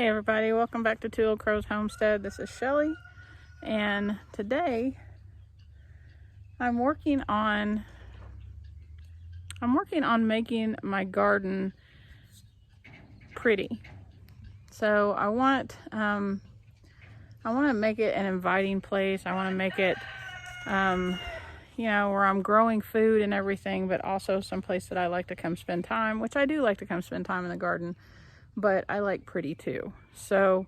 Hey everybody, welcome back to Two Old Crows Homestead. This is Shelly, and today I'm working on making my garden pretty. So I want to make it an inviting place. I want to make it where I'm growing food and everything, but also some place that I like to come spend time, which I do like to come spend time in the garden. But I like pretty too. So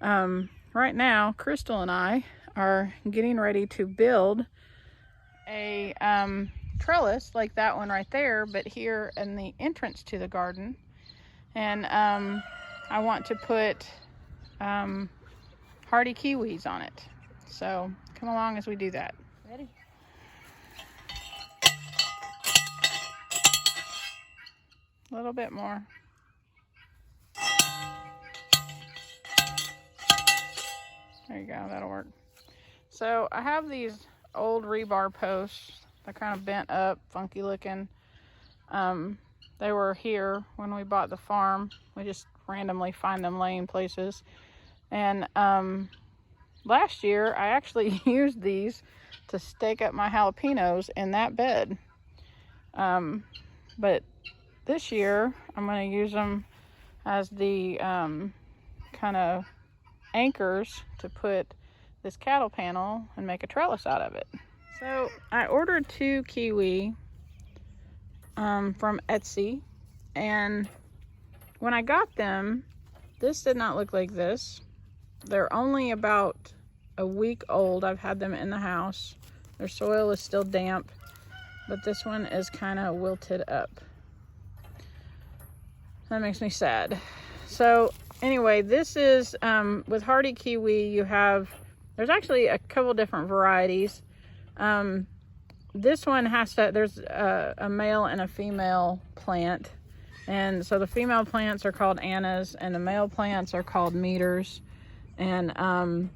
right now, Crystal and I are getting ready to build a trellis like that one right there, but here in the entrance to the garden. And I want to put hardy kiwis on it. So come along as we do that. Ready? A little bit more. There you go, that'll work. So I have these old rebar posts. They're kind of bent up, funky looking. They were here when we bought the farm. We just randomly find them laying places. And last year I actually used these to stake up my jalapenos in that bed. But this year I'm going to use them as the kind of anchors to put this cattle panel and make a trellis out of it. So I ordered 2 kiwi from Etsy, and when I got them, this did not look like this. They're only about a week old. I've had them in the house. Their soil is still damp, but this one is kind of wilted up. That makes me sad. So anyway, this is with hardy kiwi. There's actually a couple different varieties. This one there's a male and a female plant, and so the female plants are called Annas and the male plants are called meters. And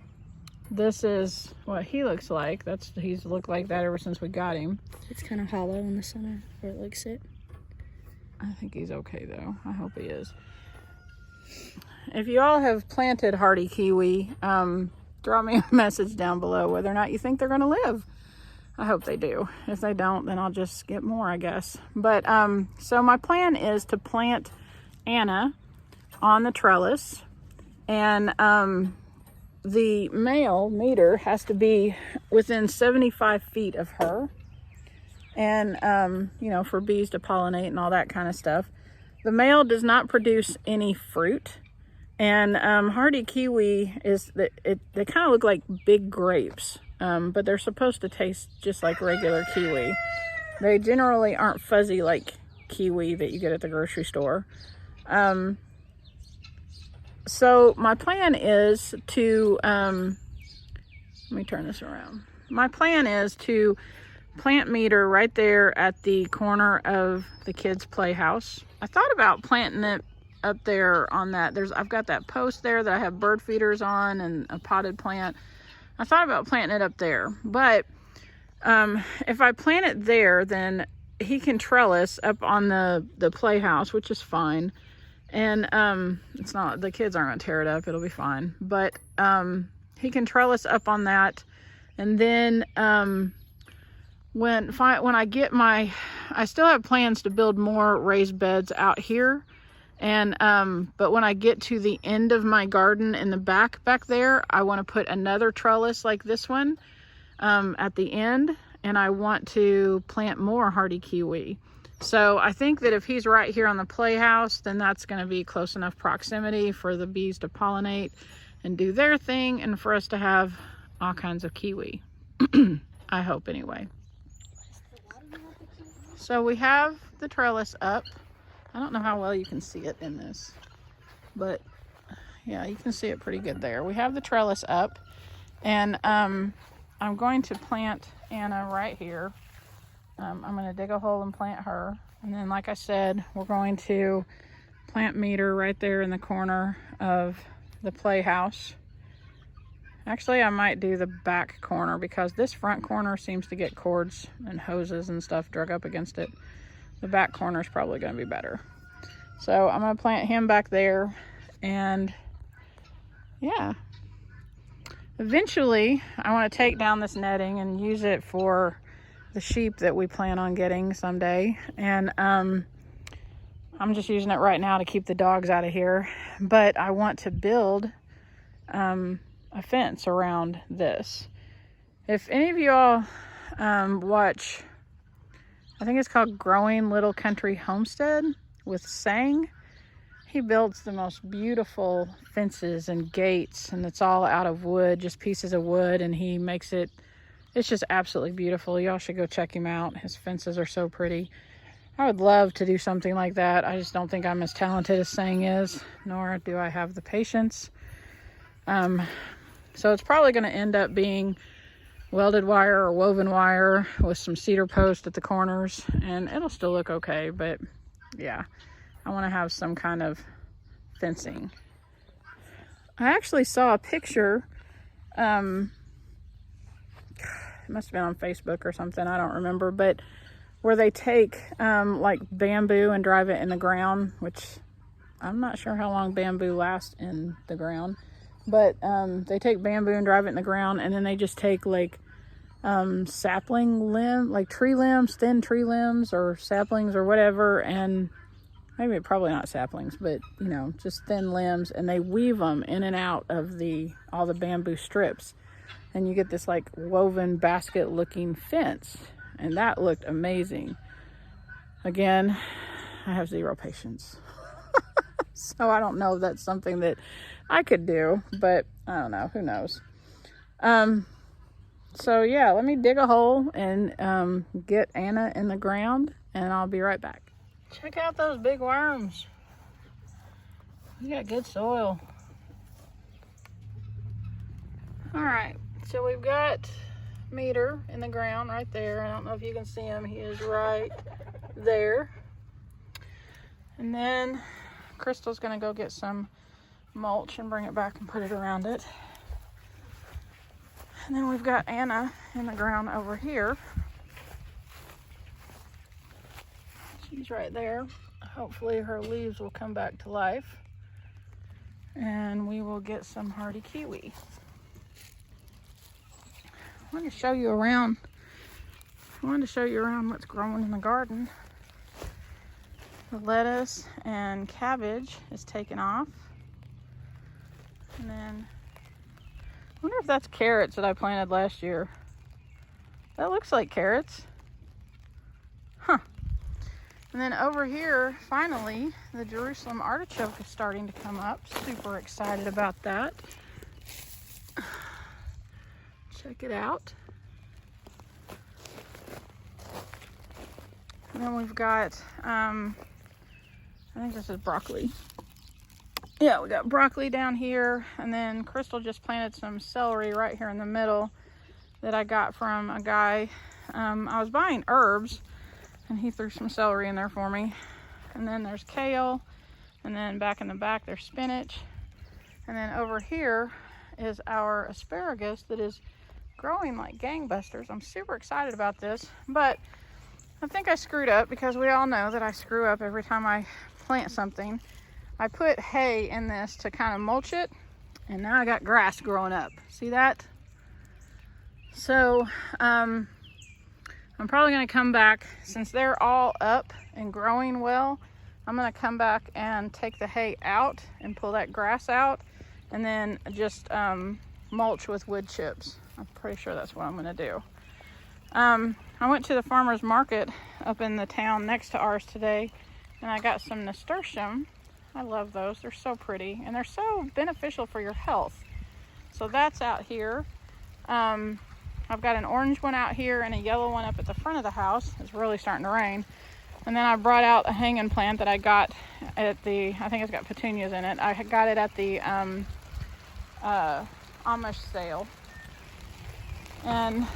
this is what he looks like. He's looked like that ever since we got him. It's kind of hollow in the center where it looks it. I think he's okay though. I hope he is. If you all have planted hardy kiwi, drop me a message down below whether or not you think they're going to live. I hope they do. If they don't, then I'll just get more, I guess. But so my plan is to plant Anna on the trellis, and the male meter has to be within 75 feet of her, and for bees to pollinate and all that kind of stuff. The male does not produce any fruit. And hardy kiwi they kind of look like big grapes, but they're supposed to taste just like regular kiwi. They generally aren't fuzzy like kiwi that you get at the grocery store. So my plan is to, let me turn this around. My plan is to plant meter right there at the corner of the kids' playhouse. I thought about planting it up there on that. I've got that post there that I have bird feeders on and a potted plant. I thought about planting it up there, but if I plant it there, then he can trellis up on the playhouse, which is fine. And it's not, the kids aren't gonna tear it up, it'll be fine. But he can trellis up on that, and then when I get I still have plans to build more raised beds out here. And but when I get to the end of my garden in the back there, I want to put another trellis like this one at the end, and I want to plant more hardy kiwi. So I think that if he's right here on the playhouse, then that's going to be close enough proximity for the bees to pollinate and do their thing, and for us to have all kinds of kiwi. I hope anyway. So we have the trellis up. I don't know how well you can see it in this, but yeah, you can see it pretty good there. We have the trellis up, and I'm going to plant Anna right here. I'm going to dig a hole and plant her, and then like I said, we're going to plant meter right there in the corner of the playhouse. Actually, I might do the back corner because this front corner seems to get cords and hoses and stuff drug up against it. The back corner is probably going to be better. So I'm going to plant him back there, and yeah. Eventually, I want to take down this netting and use it for the sheep that we plan on getting someday. And I'm just using it right now to keep the dogs out of here. But I want to build a fence around this. If any of you all watch, I think it's called Growing Little Country Homestead with Sang. He builds the most beautiful fences and gates, and it's all out of wood, just pieces of wood, and he makes it, it's just absolutely beautiful. Y'all should go check him out. His fences are so pretty. I would love to do something like that. I just don't think I'm as talented as Sang is, nor do I have the patience. So it's probably going to end up being welded wire or woven wire with some cedar post at the corners, and it'll still look okay, but yeah, I want to have some kind of fencing. I actually saw a picture, it must have been on Facebook or something, I don't remember, but where they take like bamboo and drive it in the ground, which I'm not sure how long bamboo lasts in the ground, but they take bamboo and drive it in the ground, and then they just take like sapling limb, like tree limbs, thin tree limbs or saplings or whatever, and maybe probably not saplings, but you know, just thin limbs, and they weave them in and out of all the bamboo strips, and you get this like woven basket looking fence, and that looked amazing. Again, I have zero patience. So I don't know if that's something that I could do, but I don't know, who knows. So yeah, let me dig a hole and get Anna in the ground, and I'll be right back. Check out those big worms. We got good soil. All right, so we've got Meter in the ground right there. I don't know if you can see him. He is right there. And then Crystal's gonna go get some mulch and bring it back and put it around it. And then we've got Anna in the ground over here. She's right there. Hopefully her leaves will come back to life, and we will get some hardy kiwi. I wanted to show you around what's growing in the garden. The lettuce and cabbage is taken off. And then, I wonder if that's carrots that I planted last year. That looks like carrots. Huh. And then over here, finally, the Jerusalem artichoke is starting to come up. Super excited about that. Check it out. And then we've got, I think this is broccoli. Yeah, we got broccoli down here, and then Crystal just planted some celery right here in the middle that I got from a guy. I was buying herbs, and he threw some celery in there for me. And then there's kale, and then back in the back there's spinach. And then over here is our asparagus that is growing like gangbusters. I'm super excited about this, but I think I screwed up, because we all know that I screw up every time I plant something. I put hay in this to kind of mulch it, and now I got grass growing up. See that? So I'm probably going to come back, since they're all up and growing well. I'm going to come back and take the hay out and pull that grass out, and then just mulch with wood chips. I'm pretty sure that's what I'm going to do. I went to the farmer's market up in the town next to ours today, and I got some nasturtium. I love those. They're so pretty, and they're so beneficial for your health. So that's out here. I've got an orange one out here and a yellow one up at the front of the house. It's really starting to rain. And then I brought out a hanging plant that I got at the, I think it's got petunias in it. I got it at the Amish sale. And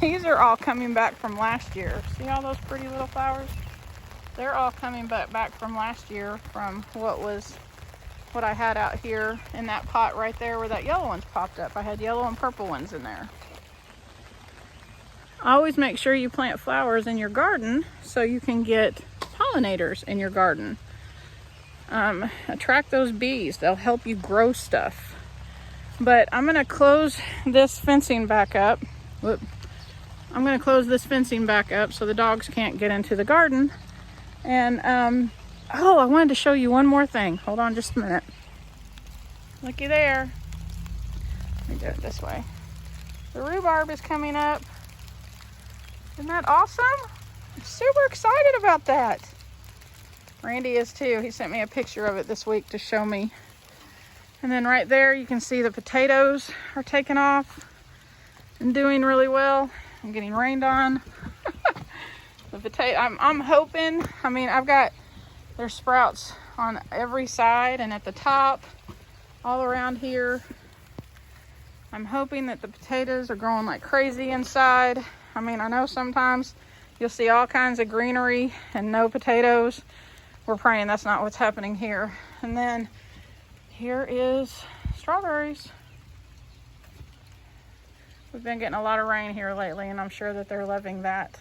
these are all coming back from last year. See all those pretty little flowers? They're all coming back from last year, from what I had out here in that pot right there where that yellow one's popped up. I had yellow and purple ones in there. Always make sure you plant flowers in your garden so you can get pollinators in your garden. Attract those bees. They'll help you grow stuff. But I'm gonna close this fencing back up. Whoop. I'm gonna close this fencing back up so the dogs can't get into the garden. And oh, I wanted to show you one more thing. Hold on just a minute. Looky there. Let me do it this way. The rhubarb is coming up. Isn't that awesome? I'm super excited about that. Randy is too. He sent me a picture of it this week to show me. And then right there you can see the potatoes are taking off and doing really well. I'm getting rained on. The potato, I'm hoping, I mean, there's sprouts on every side and at the top, all around here. I'm hoping that the potatoes are growing like crazy inside. I mean, I know sometimes you'll see all kinds of greenery and no potatoes. We're praying that's not what's happening here. And then here is strawberries. We've been getting a lot of rain here lately, and I'm sure that they're loving that.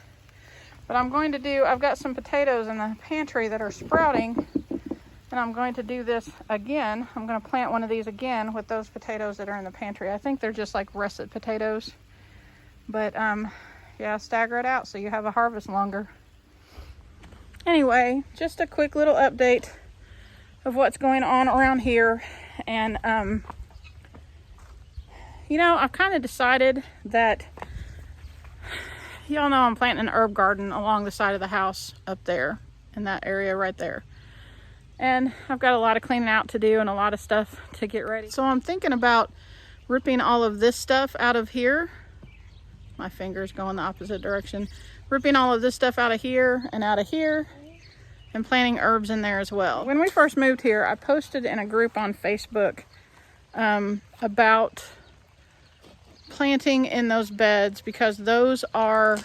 But I've got some potatoes in the pantry that are sprouting, and I'm going to do this again. I'm going to plant one of these again with those potatoes that are in the pantry. I think they're just like russet potatoes. But yeah, stagger it out so you have a harvest longer. Anyway, just a quick little update of what's going on around here. And you know, I've kind of decided that, y'all know I'm planting an herb garden along the side of the house up there in that area right there. And I've got a lot of cleaning out to do and a lot of stuff to get ready. So I'm thinking about ripping all of this stuff out of here. My fingers go in the opposite direction. Ripping all of this stuff out of here and planting herbs in there as well. When we first moved here, I posted in a group on Facebook about planting in those beds because those are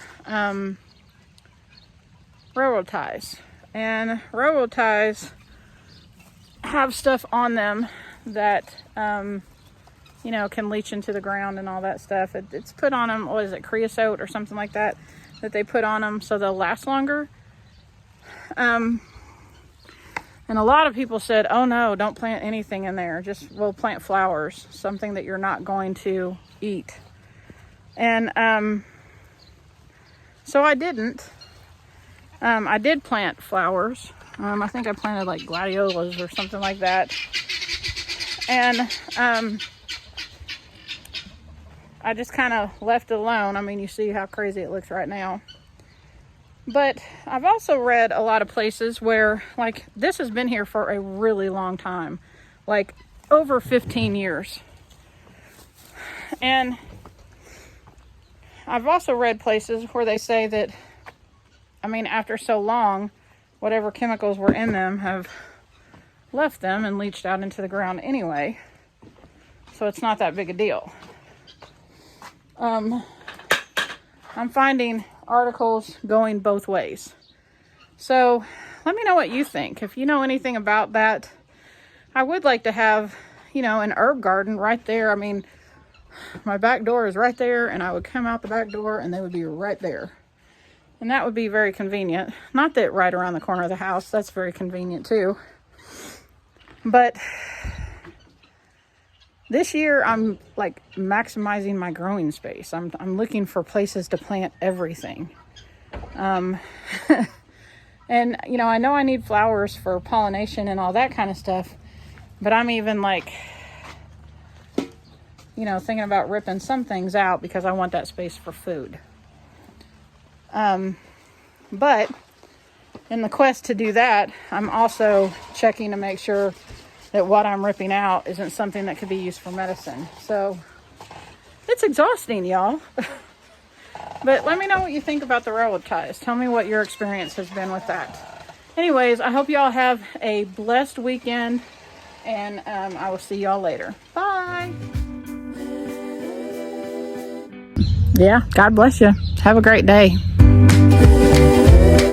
railroad ties. And railroad ties have stuff on them that you know, can leach into the ground and all that stuff. It's put on them, what is it, creosote or something like that they put on them so they'll last longer. And a lot of people said, oh no, don't plant anything in there. We'll plant flowers, something that you're not going to eat. And so I didn't. I did plant flowers. I think I planted like gladiolas or something like that. And I just kind of left it alone. I mean, you see how crazy it looks right now. But I've also read a lot of places where, like, this has been here for a really long time. Like, over 15 years. And I've also read places where they say that, I mean, after so long, whatever chemicals were in them have left them and leached out into the ground anyway. So it's not that big a deal. I'm finding articles going both ways. So let me know what you think. If you know anything about that, I would like to have, you know, an herb garden right there. I mean, my back door is right there, and I would come out the back door and they would be right there. And that would be very convenient. Not that right around the corner of the house, that's very convenient too. But this year I'm like maximizing my growing space. I'm looking for places to plant everything. And you know I need flowers for pollination and all that kind of stuff, but I'm even like, you know, thinking about ripping some things out because I want that space for food. But in the quest to do that, I'm also checking to make sure that what I'm ripping out isn't something that could be used for medicine. So it's exhausting, y'all. But let me know what you think about the railroad ties. Tell me what your experience has been with that. Anyways, I hope y'all have a blessed weekend, and I will see y'all later. Bye. Yeah, God bless you. Have a great day.